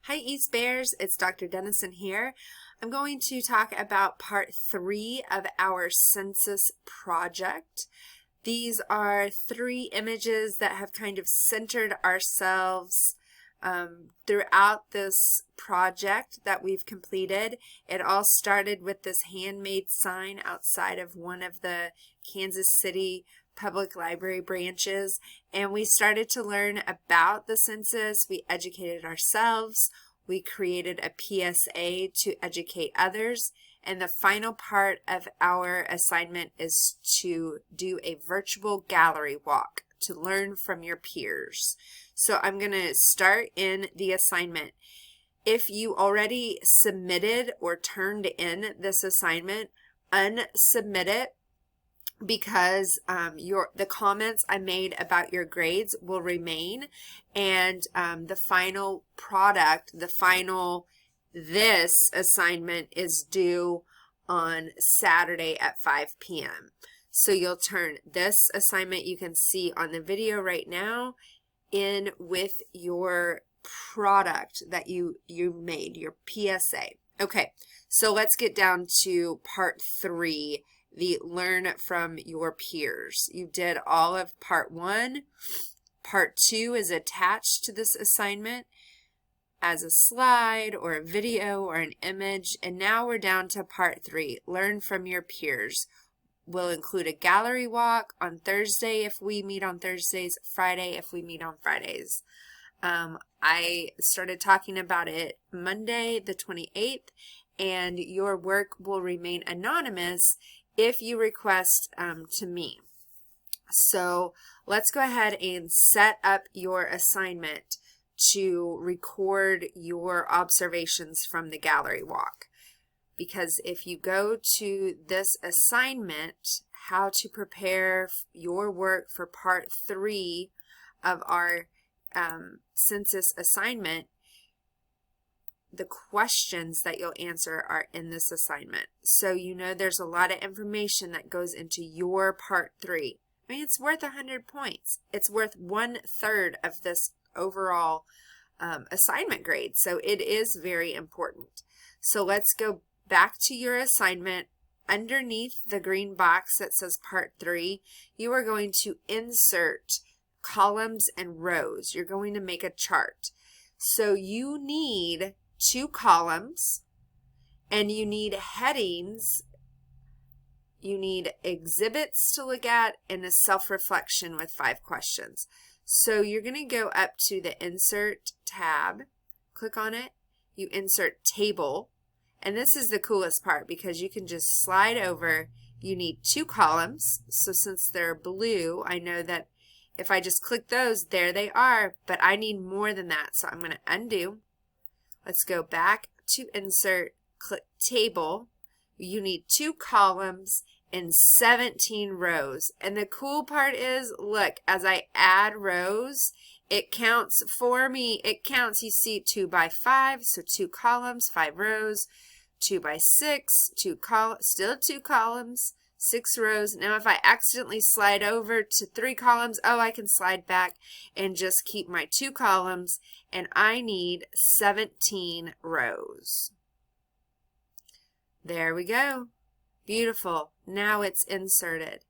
Hi East Bears, it's Dr. Dennison here. I'm going to talk about part 3 of our census project. These are 3 images that have kind of centered ourselves throughout this project that we've completed. It all started with this handmade sign outside of one of the Kansas City public library branches, and we started to learn about the census. We educated ourselves. We created a PSA to educate others, and the final part of our assignment is to do a virtual gallery walk to learn from your peers. So I'm going to start in the assignment. If you already submitted or turned in this assignment, unsubmit it, because the comments I made about your grades will remain, and the final product, this assignment is due on Saturday at 5 p.m. So you'll turn this assignment you can see on the video right now in with your product that you made, your PSA. Okay, so let's get down to part 3. The learn from your peers. You did all of part 1. Part 2 is attached to this assignment as a slide or a video or an image. And now we're down to part 3, learn from your peers. We'll include a gallery walk on Thursday if we meet on Thursdays, Friday if we meet on Fridays. I started talking about it Monday the 28th, and your work will remain anonymous if you request to me. So let's go ahead and set up your assignment to record your observations from the gallery walk. Because if you go to this assignment, how to prepare your work for part 3 of our census assignment, the questions that you'll answer are in this assignment. So you know there's a lot of information that goes into your part 3. I mean, it's worth 100 points. It's worth 1/3 of this overall assignment grade. So it is very important. So let's go back to your assignment. Underneath the green box that says part 3, you are going to insert columns and rows. You're going to make a chart. So you need 2 columns, and you need headings, you need exhibits to look at, and a self-reflection with 5 questions. So you're going to go up to the Insert tab, click on it, you insert Table, and this is the coolest part because you can just slide over. You need 2 columns, so since they're blue, I know that if I just click those, there they are, but I need more than that, so I'm going to undo. Let's go back to Insert, click Table. You need 2 columns and 17 rows. And the cool part is, look, as I add rows, it counts for me. It counts, you see, 2 by 5, so 2 columns, 5 rows, 2 by 6, 2 columns, still 2 columns, 6 rows. Now if I accidentally slide over to 3 columns, I can slide back and just keep my 2 columns, and I need 17 rows. There we go. Beautiful. Now it's inserted.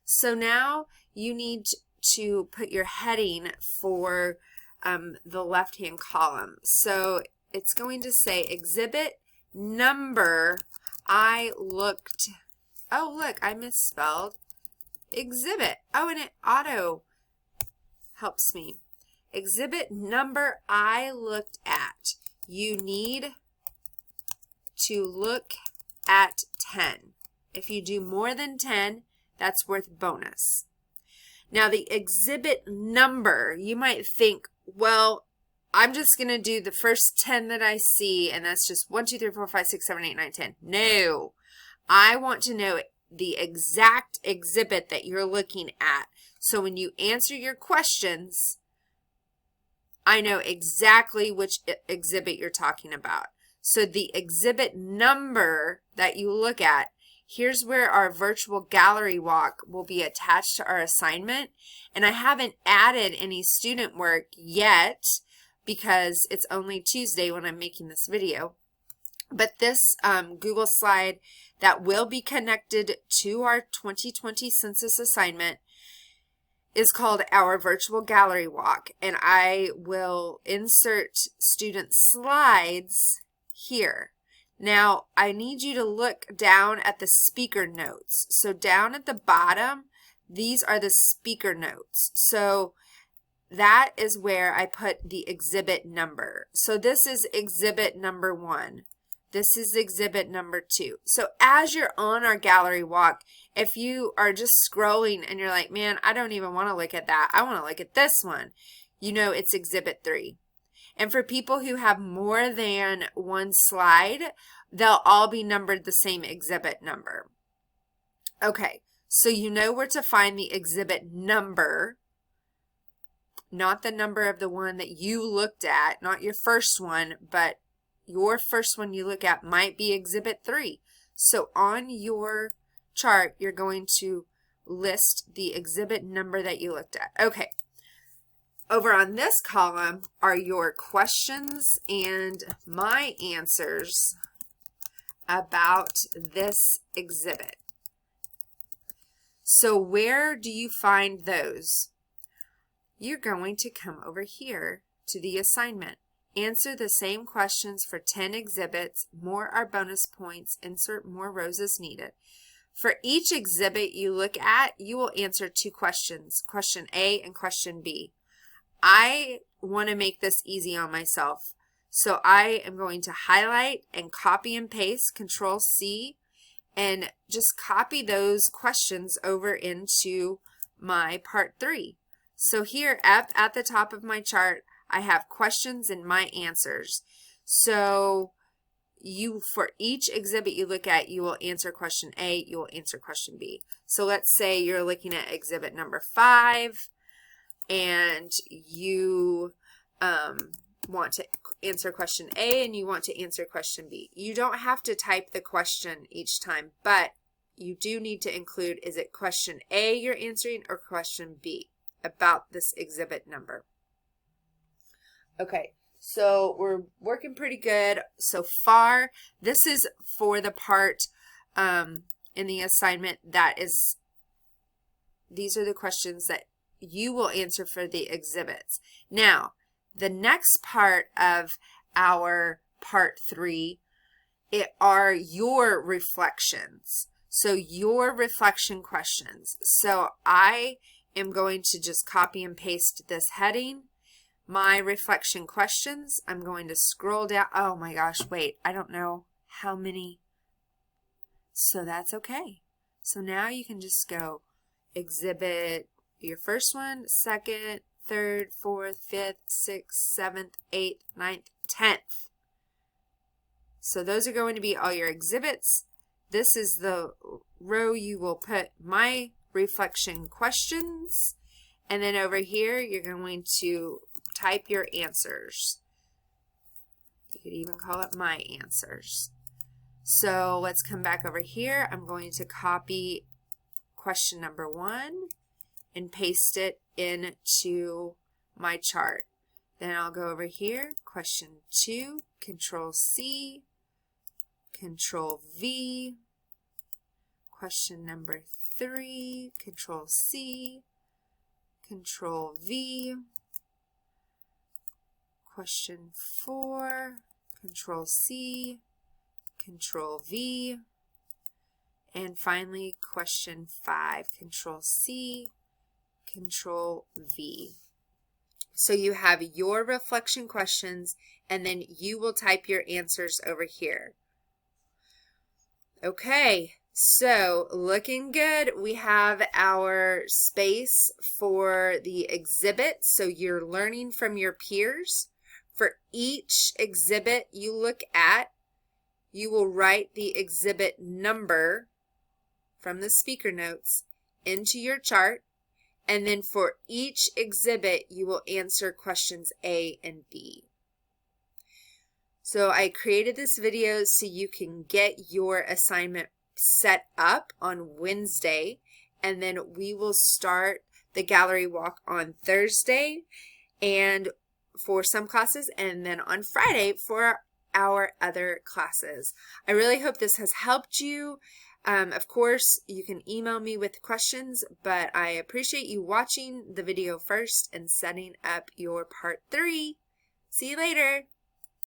So now you need to put your heading for the left-hand column. So it's going to say exhibit number I looked. Oh, look, I misspelled exhibit. Oh, and it auto helps me. Exhibit number I looked at. You need to look at 10. If you do more than 10, that's worth bonus. Now, the exhibit number, you might think, well, I'm just going to do the first 10 that I see, and that's just 1, 2, 3, 4, 5, 6, 7, 8, 9, 10. No. I want to know the exact exhibit that you're looking at. So when you answer your questions, I know exactly which exhibit you're talking about. So the exhibit number that you look at, here's where our virtual gallery walk will be attached to our assignment. And I haven't added any student work yet, because it's only Tuesday when I'm making this video. But this Google slide that will be connected to our 2020 census assignment is called our virtual gallery walk, and I will insert student slides here. Now, I need you to look down at the speaker notes. So down at the bottom, these are the speaker notes. So that is where I put the exhibit number. So this is exhibit number 1. This is exhibit number 2. So as you're on our gallery walk, if you are just scrolling and you're like, man, I don't even want to look at that, I want to look at this one, you know it's exhibit 3. And for people who have more than one slide, they'll all be numbered the same exhibit number. Okay, so you know where to find the exhibit number, not the number of the one that you looked at, not your first one, but your first one you look at might be exhibit 3. So on your chart, you're going to list the exhibit number that you looked at. Okay. Over on this column are your questions and my answers about this exhibit. So where do you find those? You're going to come over here to the assignment. Answer the same questions for 10 exhibits. More are bonus points. Insert more rows as needed. For each exhibit you look at, you will answer 2 questions, question A and question B. I want to make this easy on myself, so I am going to highlight and copy and paste, Control C, and just copy those questions over into my part 3. So here up at the top of my chart, I have questions and my answers. So for each exhibit you look at, you will answer question A, you will answer question B. So let's say you're looking at exhibit number 5 and you want to answer question A and you want to answer question B. You don't have to type the question each time, but you do need to include, is it question A you're answering or question B about this exhibit number. Okay, so we're working pretty good so far. This is for the part in the assignment that is, these are the questions that you will answer for the exhibits. Now, the next part of our part 3, are your reflections. So your reflection questions. So I am going to just copy and paste this heading. My reflection questions, I'm going to scroll down. Oh my gosh, wait, I don't know how many. So that's okay. So now you can just go exhibit your first one, second, third, fourth, fifth, sixth, seventh, eighth, ninth, 10th. So those are going to be all your exhibits. This is the row you will put my reflection questions. And then over here, you're going to type your answers. You could even call it my answers. So let's come back over here. I'm going to copy question number 1 and paste it into my chart. Then I'll go over here, question 2, Control C, Control V, question number 3, Control C, Control V, question 4, Control C, Control V, and finally question 5, Control C, Control V. So you have your reflection questions, and then you will type your answers over here. Okay, so looking good. We have our space for the exhibit, so you're learning from your peers. For each exhibit you look at, you will write the exhibit number from the speaker notes into your chart. And then for each exhibit, you will answer questions A and B. So I created this video so you can get your assignment set up on Wednesday, and then we will start the gallery walk on Thursday. And for some classes, and then on Friday for our other classes. I really hope this has helped you. Of course, you can email me with questions, but I appreciate you watching the video first and setting up your part 3. See you later.